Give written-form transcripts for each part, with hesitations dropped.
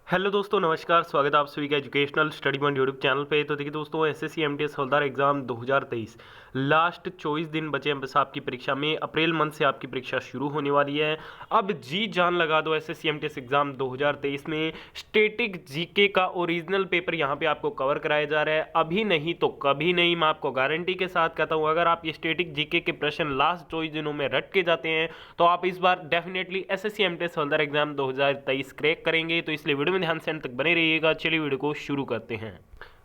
Hello दोस्तों, नमस्कार। स्वागत है आप सभी का educational study point YouTube channel पे। तो देखिए दोस्तों, एसएससी एमटीएस हवलदार एग्जाम 2023 लास्ट 24 दिन बचे हैं बस आपकी परीक्षा में। अप्रैल मंथ से आपकी परीक्षा शुरू होने वाली है। अब जी जान लगा दो एसएससी एमटीएस एग्जाम 2023 में। स्टैटिक जीके का ओरिजिनल पेपर यहाँ पे आपको कवर कराया जा रहा है। अभी नहीं तो कभी नहीं, मैं आपको गारंटी के साथ कहता हूँ, अगर आप ये स्टैटिक जीके के प्रश्न लास्ट 24 दिनों में रट के जाते हैं तो आप इस बार डेफिनेटली एसएससी एमटीएस हवलदार एग्जाम 2023 क्रैक करेंगे। तो इसलिए वीडियो में ध्यान से अंत तक बने रहिएगा। चलिए वीडियो को शुरू करते हैं।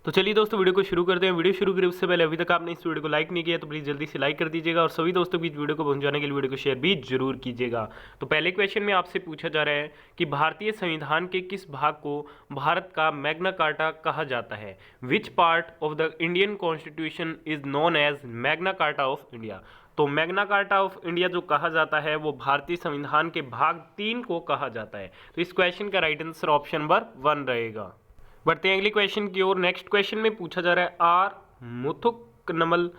तो चलिए दोस्तों, वीडियो को शुरू करते हैं। वीडियो शुरू करें उससे पहले अभी तक आपने इस वीडियो को लाइक नहीं किया तो प्लीज़ जल्दी से लाइक कर दीजिएगा और सभी दोस्तों के बीच वीडियो को पहुंचाने के लिए वीडियो को शेयर भी जरूर कीजिएगा। तो पहले क्वेश्चन में आपसे पूछा जा रहा है कि भारतीय संविधान के किस भाग को भारत का मैग्ना कार्टा कहा जाता है? Which part of the Indian constitution is known as Magna Carta of India? तो मैग्ना कार्टा ऑफ इंडिया जो कहा जाता है वो भारतीय संविधान के भाग 3 को कहा जाता है। तो इस क्वेश्चन का राइट आंसर ऑप्शन नंबर 1 रहेगा। बढ़ते हैं अगले क्वेश्चन की ओर। नेक्स्ट क्वेश्चन में पूछा जा रहा है आर मुथुकनमल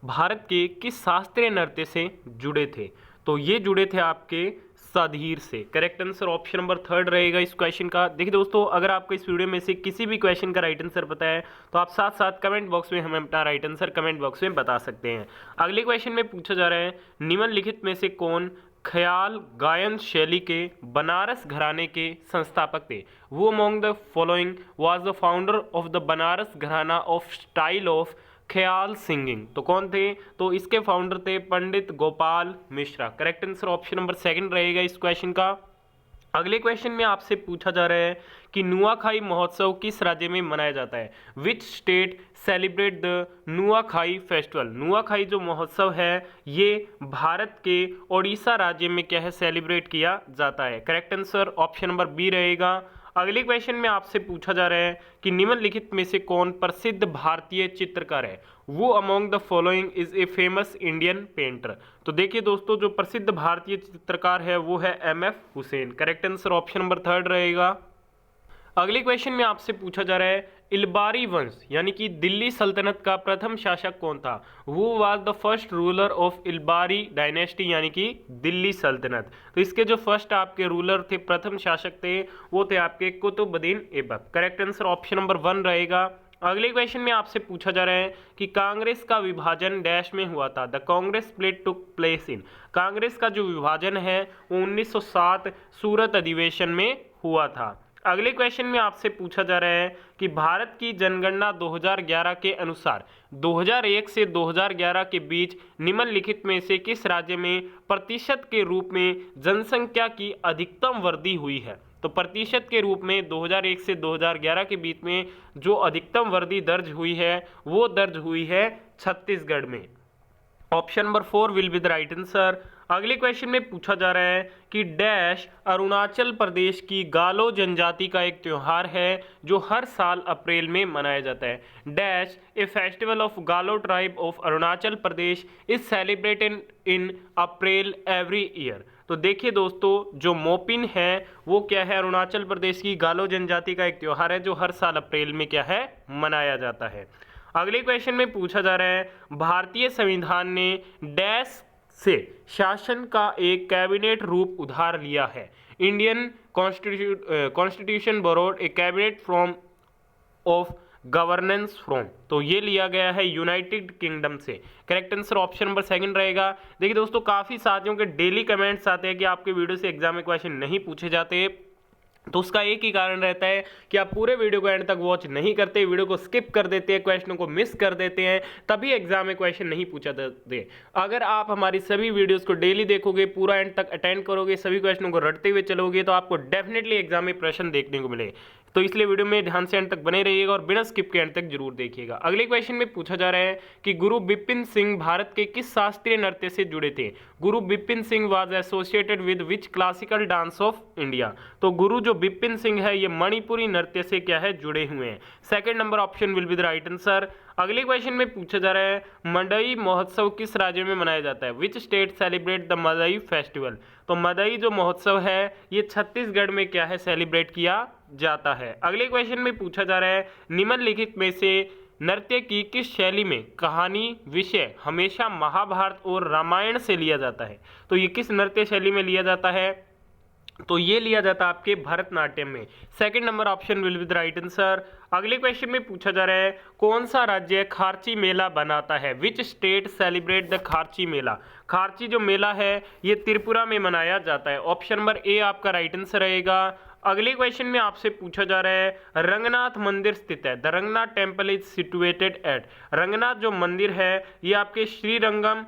भारत के किस शास्त्रीय नृत्य से जुड़े थे? तो ये जुड़े थे आपके साधीर से। करेक्ट आंसर ऑप्शन नंबर 3 रहेगा इस क्वेश्चन का। देखिए दोस्तों, अगर आपको इस वीडियो में से किसी भी क्वेश्चन का राइट आंसर पता है तो आप साथ साथ कमेंट बॉक्स में हमें अपना राइट आंसर कमेंट बॉक्स में बता सकते हैं। अगले क्वेश्चन में पूछा जा रहा है निम्नलिखित में से कौन ख्याल गायन शैली के बनारस घराने के संस्थापक थे? वो among the following was the founder of the Banaras gharana of style of khayal singing? तो कौन थे? तो इसके फाउंडर थे Pandit Gopal Mishra. Correct answer option number 2 रहेगा इस क्वेश्चन का। अगले क्वेश्चन में आपसे पूछा जा रहा है कि नुआखाई महोत्सव किस राज्य में मनाया जाता है? Which state celebrate the Nuakhai festival? Nuakhai जो महोत्सव है ये भारत के ओडिशा राज्य में क्या है, सेलिब्रेट किया जाता है। Correct answer option number B रहेगा। अगले क्वेश्चन में आपसे पूछा जा रहा है कि निम्नलिखित में से कौन प्रसिद्ध भारतीय चित्रकार है? वो among the following is a famous Indian painter? तो देखिए दोस्तों, जो प्रसिद्ध भारतीय चित्रकार है वो है MF. Hussain. Correct answer option number 3 रहेगा। अगले क्वेश्चन में आपसे पूछा जा रहा है इलबारी वंश यानी कि दिल्ली सल्तनत का प्रथम शासक कौन था? वो was the first ruler of Ilbari dynasty यानी कि दिल्ली सल्तनत। तो इसके जो फर्स्ट आपके रूलर थे, प्रथम शासक थे, वो थे आपके Qutubuddin Aibak. Correct answer option number 1 रहेगा। अगले क्वेश्चन में आपसे पूछा जा रहा है कि कांग्रेस का विभाजन डैश में हुआ था? The Congress split took place in? Congress का जो विभाजन है वो 1907 सूरत अधिवेशन में हुआ था। अगले क्वेश्चन में आपसे पूछा जा रहा है कि भारत की जनगणना 2011 के अनुसार 2001 से 2011 के बीच निम्नलिखित में से किस राज्य में प्रतिशत के रूप में जनसंख्या की अधिकतम वृद्धि हुई है? तो प्रतिशत के रूप में 2001 से 2011 के बीच में जो अधिकतम वृद्धि दर्ज हुई है वो दर्ज हुई है छत्तीसगढ़ में। Option number 4 will be the right answer. अगले क्वेश्चन में पूछा जा रहा है कि डैश अरुणाचल प्रदेश की गालो जनजाति का एक त्योहार है जो हर साल अप्रैल में मनाया जाता है। डैश ए फेस्टिवल ऑफ गालो tribe of Arunachal Pradesh is celebrated in April every year? तो देखिए दोस्तों, जो मोपिन है वो क्या है, अरुणाचल प्रदेश की गालो जनजाति का एक त्योहार है जो हर साल अप्रैल में क्या है, मनाया जाता है। अगले क्वेश्चन में पूछा जा रहा है भारतीय संविधान ने डैश से शासन का एक कैबिनेट रूप उधार लिया है? Indian constitution borrowed A cabinet from of governance from? तो ये लिया गया है यूनाइटेड किंगडम से। करेक्ट आंसर ऑप्शन नंबर 2 रहेगा। देखिए दोस्तों, काफ़ी साथियों के डेली कमेंट्स आते हैं कि आपके वीडियो से एग्जाम में क्वेश्चन नहीं पूछे जाते, तो उसका एक ही कारण रहता है कि आप पूरे वीडियो को एंड तक वॉच नहीं करते, वीडियो को स्किप कर देते हैं, क्वेश्चनों को मिस कर देते हैं, तभी एग्जाम में क्वेश्चन नहीं पूछा जाते। अगर आप हमारी सभी वीडियोस को डेली देखोगे, पूरा एंड तक अटेंड करोगे, सभी क्वेश्चनों को रटते हुए चलोगे तो आपको डेफिनेटली एग्जाम में प्रश्न देखने को मिले। तो इसलिए वीडियो में ध्यान से एंड तक बने रहिएगा और बिना स्किप के एंड तक जरूर देखिएगा। अगले क्वेश्चन में पूछा जा रहा है कि गुरु बिपिन सिंह भारत के किस शास्त्रीय नृत्य से जुड़े थे? गुरु Bipin Singh was associated with which classical dance of India? तो गुरु जो बिपिन सिंह है ये मणिपुरी नृत्य से क्या है, जुड़े हुए हैं। Second number option will be the right answer. अगले क्वेश्चन में पूछा जा रहा है मडई महोत्सव किस राज्य में मनाया जाता है? Which state celebrate the Madai festival? तो मदई जो महोत्सव है ये छत्तीसगढ़ में क्या है, सेलिब्रेट किया जाता है। अगले क्वेश्चन में पूछा जा रहा है निम्नलिखित में से नृत्य की किस शैली में कहानी विषय हमेशा महाभारत और रामायण से लिया जाता है? तो ये किस नृत्य शैली में लिया जाता है? तो ये लिया जाता है आपके भरतनाट्यम में। Second number option will be the right answer. अगले क्वेश्चन में पूछा जा रहा है कौन सा राज्य खारची मेला बनाता है, which state celebrate the Kharchi Mela. Kharchi जो मेला है ये त्रिपुरा में मनाया जाता है। ऑप्शन नंबर ए आपका राइट आंसर रहेगा। अगले क्वेश्चन में आपसे पूछा जा रहा है रंगनाथ मंदिर स्थित है, the Ranganath temple is situated at. Ranganath जो मंदिर है ये आपके श्रीरंगम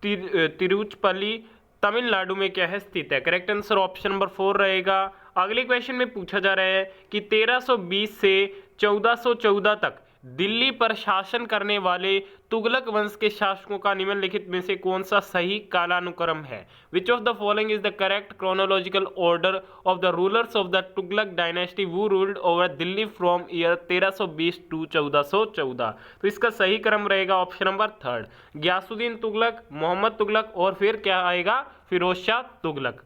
तिरुचपल्ली तमिलनाडु में क्या है स्थित है। करेक्ट आंसर ऑप्शन नंबर 4 रहेगा। अगले क्वेश्चन में पूछा जा रहा है कि 1320 से 1414 तक दिल्ली पर शासन करने वाले तुगलक वंश के शासकों का निम्नलिखित में से कौन सा सही कालानुक्रम है। Which of the following is the correct chronological order of the rulers of the Tughlaq dynasty who ruled over Delhi from year 1320 to 1414। तो इसका सही क्रम रहेगा ऑप्शन नंबर 3, गयासुद्दीन तुगलक, मोहम्मद तुगलक और फिर क्या आएगा फिरोज शाह तुगलक।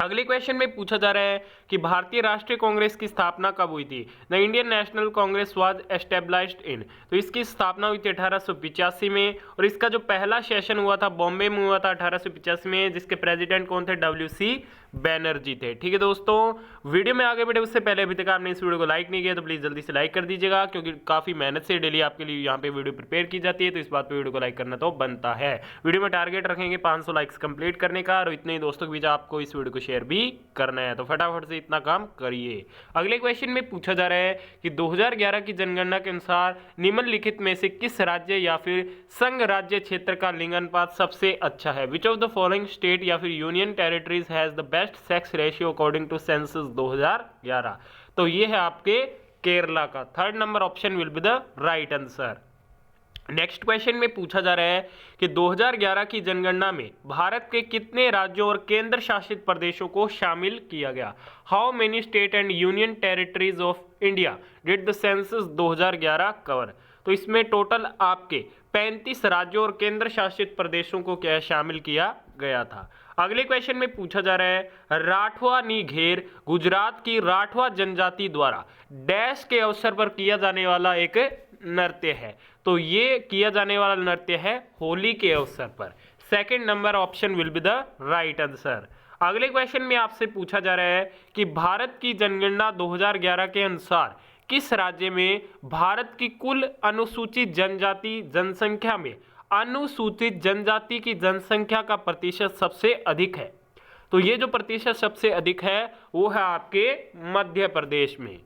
अगले क्वेश्चन में पूछा जा रहा है कि भारतीय राष्ट्रीय कांग्रेस की स्थापना कब हुई थी। The Indian national Congress was established in. तो इसकी स्थापना हुई थी 1885 में और इसका जो पहला सेशन हुआ था बॉम्बे में हुआ था 1885 में, जिसके प्रेसिडेंट कौन थे, WC बैनर्जी थे। ठीक है दोस्तों, वीडियो में आगे बढ़े उससे पहले अभी तक आपने इस वीडियो को लाइक नहीं किया तो प्लीज़ जल्दी से लाइक कर दीजिएगा, क्योंकि काफ़ी मेहनत से डेली आपके लिए यहाँ पे वीडियो प्रिपेयर की जाती है, तो इस बात पे वीडियो को लाइक करना तो बनता है। वीडियो में टारगेट रखेंगे 500 लाइक्स कंप्लीट करने का और इतने ही दोस्तों के बीच आपको इस वीडियो को शेयर भी करना है, तो फटाफट से इतना काम करिए। अगले क्वेश्चन में पूछा जा रहा है कि 2011 की जनगणना के अनुसार निम्नलिखित में से किस राज्य या फिर संघ राज्य क्षेत्र का लिंग अनुपात सबसे अच्छा है। Which of the following state या फिर union territories has the best sex ratio according to census 2011। तो ये है आपके केरला का। Third number option will be the right answer. Next question में पूछा जा रहा है कि 2011 की जनगणना में भारत के कितने राज्यों और केंद्र शासित प्रदेशों को शामिल किया गया। How many state and union territories of India did the census 2011 cover. तो इसमें टोटल आपके 35 राज्यों और केंद्र शासित प्रदेशों को क्या शामिल किया गया था। अगले क्वेश्चन में पूछा जा रहा है राठवा नी घेर गुजरात की राठवा जनजाति द्वारा डैश के अवसर पर किया जाने वाला एक नृत्य है। तो ये किया जाने वाला नृत्य है होली के अवसर पर। Second number option will be the right answer. अगले क्वेश्चन में आपसे पूछा जा रहा है कि भारत की जनगणना 2011 के अनुसार किस राज्य में भारत की कुल अनुसूचित जनजाति जनसंख्या में अनुसूचित जनजाति की जनसंख्या का प्रतिशत सबसे अधिक है। तो ये जो प्रतिशत सबसे अधिक है वो है आपके मध्य प्रदेश में।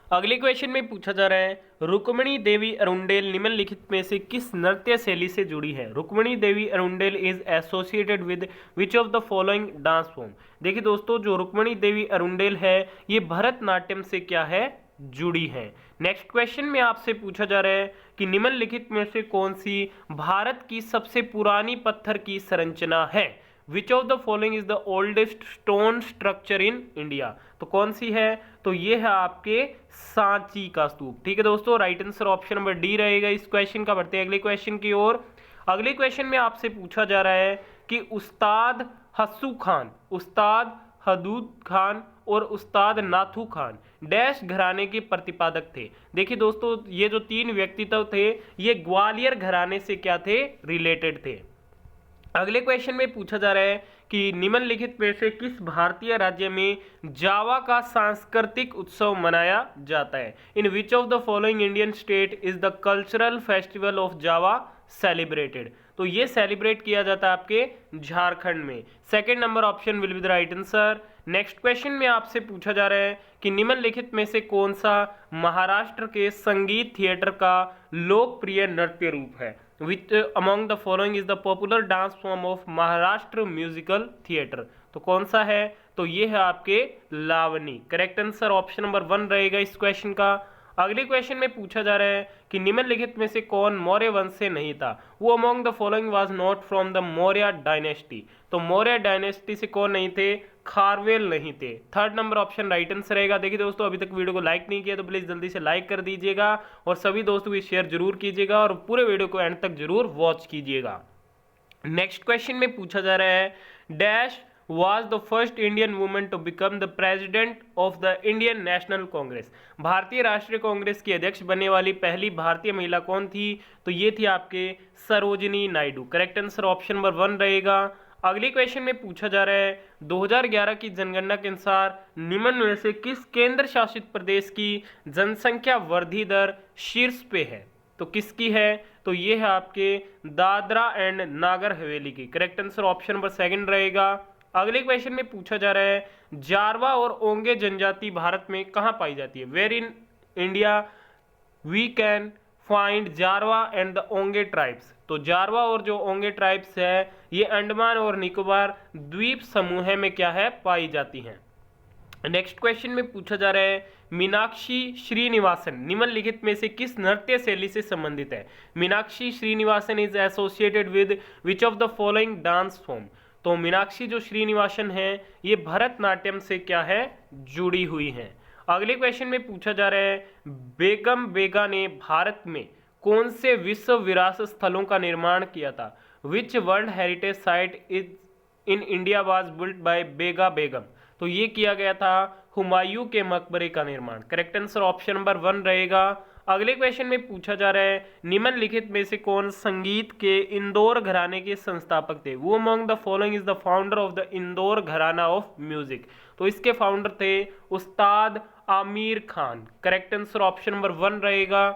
अगले क्वेश्चन में पूछा जा रहा है रुक्मिणी देवी अरुंडेल निम्नलिखित में से किस नृत्य शैली से जुड़ी है। Rukmini Devi Arundale is associated with which of the following dance form. देखिए दोस्तों, जो रुक्मिणी देवी अरुंडेल है ये भरतनाट्यम से क्या है, जुड़ी है। नेक्स्ट क्वेश्चन में आपसे पूछा जा रहा है कि निम्नलिखित में से कौन सी भारत की सबसे पुरानी पत्थर की संरचना है। Which of the following is the oldest stone structure in India. तो कौन सी है, तो ये है आपके सांची का स्तूप। ठीक है दोस्तों, right answer option number D रहेगा इस क्वेश्चन का। बढ़ते हैं अगले क्वेश्चन की ओर। अगले क्वेश्चन में आपसे पूछा जा रहा है कि उस्ताद हस्सू खान, उस्ताद हदूद खान और उस्ताद नाथू खान डैश घराने के प्रतिपादक थे। देखिए दोस्तों, ये जो तीन व्यक्तित्व थे ये ग्वालियर घराने से क्या थे, रिलेटेड थे। अगले क्वेश्चन में पूछा जा रहा है कि निम्नलिखित में से किस भारतीय राज्य में जावा का सांस्कृतिक उत्सव मनाया जाता है। In which of the following Indian state is the cultural festival of Jawa celebrated. तो ये सेलिब्रेट किया जाता है आपके झारखंड में। Second number option will be the right answer. Next question में आपसे पूछा जा रहा है कि निम्नलिखित में से कौन सा महाराष्ट्र के संगीत थिएटर का लोकप्रिय नृत्य रूप है। Which among the following is the popular dance form of Maharashtra musical theatre. तो कौन सा है, तो ये है आपके Lavani. Correct answer option number 1 रहेगा इस क्वेश्चन का। अगले क्वेश्चन में पूछा जा रहा है कि निम्नलिखित में से कौन मौर्य वंश से नहीं था। वो among the following was not from the Maurya dynasty. तो मौर्य डायनेस्टी से कौन नहीं थे, खारवेल नहीं थे। Third number option right answer रहेगा। देखिए दोस्तों, अभी तक वीडियो को लाइक नहीं किया तो प्लीज़ जल्दी से लाइक कर दीजिएगा और सभी दोस्तों को शेयर जरूर कीजिएगा और पूरे वीडियो को एंड तक जरूर वॉच कीजिएगा। नेक्स्ट क्वेश्चन में पूछा जा रहा है dash was the first Indian woman to become the president of the Indian National Congress। भारतीय राष्ट्रीय कांग्रेस की अध्यक्ष बनने वाली पहली भारतीय महिला कौन थी, तो ये थी आपके Sarojini Naidu. Correct answer option number 1 रहेगा। अगली क्वेश्चन में पूछा जा रहा है 2011 की जनगणना के अनुसार निम्न में से किस केंद्र शासित प्रदेश की जनसंख्या वृद्धि दर शीर्ष पे है? तो किसकी है? तो ये है आपके दादरा एंड नागर हवेली की। Correct answer option number second रहेगा। अगले क्वेश्चन में पूछा जा रहा है जारवा और ओंगे जनजाति भारत में कहाँ पाई जाती है? Where in India we can find Jarawa and the Onge tribes. तो जारवा और जो ओंगे ट्राइब्स है ये अंडमान और निकोबार द्वीप समूह में क्या है? पाई जाती हैं। नेक्स्ट क्वेश्चन में पूछा जा रहा है मीनाक्षी श्रीनिवासन निम्नलिखित में से किस नृत्य शैली से संबंधित है? Meenakshi Srinivasan is associated with which of the following dance form? तो मीनाक्षी जो श्रीनिवासन है ये भरतनाट्यम से क्या है? जुड़ी हुई हैं। अगले क्वेश्चन में पूछा जा रहा है बेगम बेगा ने भारत में कौन से विश्व विरासत स्थलों का निर्माण किया था? Which world heritage site is in India was built by Bega Begum? तो ये किया गया था हुमायूं के मकबरे का निर्माण। करेक्ट आंसर ऑप्शन नंबर 1 रहेगा। अगले क्वेश्चन में पूछा जा रहा है निम्नलिखित में से कौन संगीत के इंदौर घराने के संस्थापक थे? वो among the following is the founder of the Indore घराना ऑफ म्यूजिक? तो इसके फाउंडर थे उस्ताद Aamir Khan. Correct answer option number 1 रहेगा।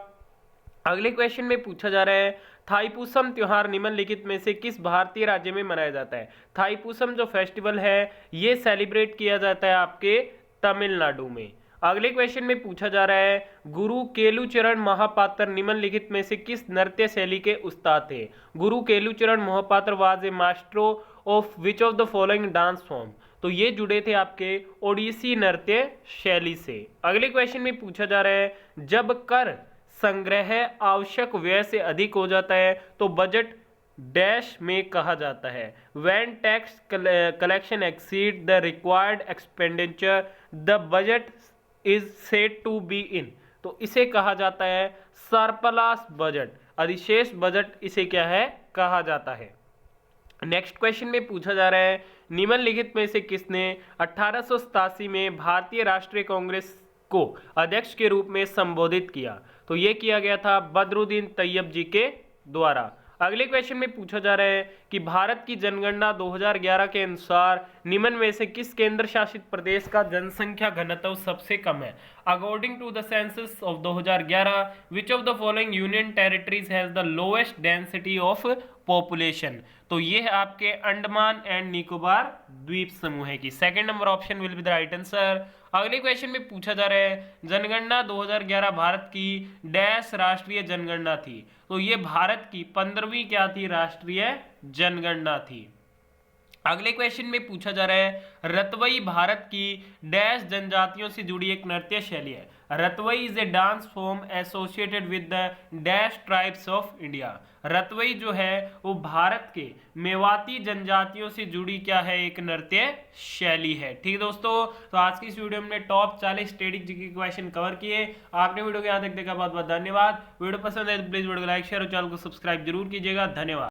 अगले क्वेश्चन में पूछा जा रहा है थाईपुसम त्योहार निम्नलिखित में से किस भारतीय राज्य में मनाया जाता है? थाईपुसम जो फेस्टिवल है ये सेलिब्रेट किया जाता है आपके तमिलनाडु में। अगले क्वेश्चन में पूछा जा रहा है गुरु केलुचरण महापात्र निम्नलिखित में से किस नृत्य शैली के उस्ताद थे? Guru Kelucharan Mohapatra was a maestro of which of the following dance form? तो ये जुड़े थे आपके ओडिसी नृत्य शैली से। अगले क्वेश्चन में पूछा जा रहा है जब कर संग्रह आवश्यक व्यय से अधिक हो जाता है तो बजट डैश में कहा जाता है? When tax collection exceed the required expenditure the budget is said to be in? तो इसे कहा जाता है सरप्लस बजट। अधिशेष बजट इसे क्या है? कहा जाता है। नेक्स्ट क्वेश्चन में पूछा जा रहा है निम्नलिखित में से किसने 1887 में भारतीय राष्ट्रीय कांग्रेस को अध्यक्ष के रूप में संबोधित किया? तो यह किया गया था बदरुद्दीन तैयब जी के द्वारा। अगले क्वेश्चन में पूछा जा रहा है कि भारत की जनगणना 2011 के अनुसार निम्न में से किस केंद्र शासित प्रदेश का जनसंख्या घनत्व सबसे कम है? According to the census of 2011 which of the following union territories has the lowest density of population? तो ये है आपके अंडमान एंड निकोबार द्वीप समूह की। Second number option will be the right answer. अगले क्वेश्चन में पूछा जा रहा है जनगणना 2011 भारत की डैश राष्ट्रीय जनगणना थी? तो ये भारत की 15वीं क्या थी? राष्ट्रीय जनगणना थी। अगले क्वेश्चन में पूछा जा रहा है रतवई भारत की डैश जनजातियों से जुड़ी एक नृत्य शैली है? Ratwai is a dance form associated with the dash tribes of India? Ratwai जो है वो भारत के मेवाती जनजातियों से जुड़ी क्या है? एक नृत्य शैली है। ठीक है दोस्तों, तो आज की इस वीडियो में top 40 static GK question cover किए। आपने वीडियो को यहाँ तक देखा, बहुत बहुत धन्यवाद। वीडियो पसंद है तो प्लीज वीडियो को लाइक शेयर और चैनल को सब्सक्राइब जरूर कीजिएगा। धन्यवाद।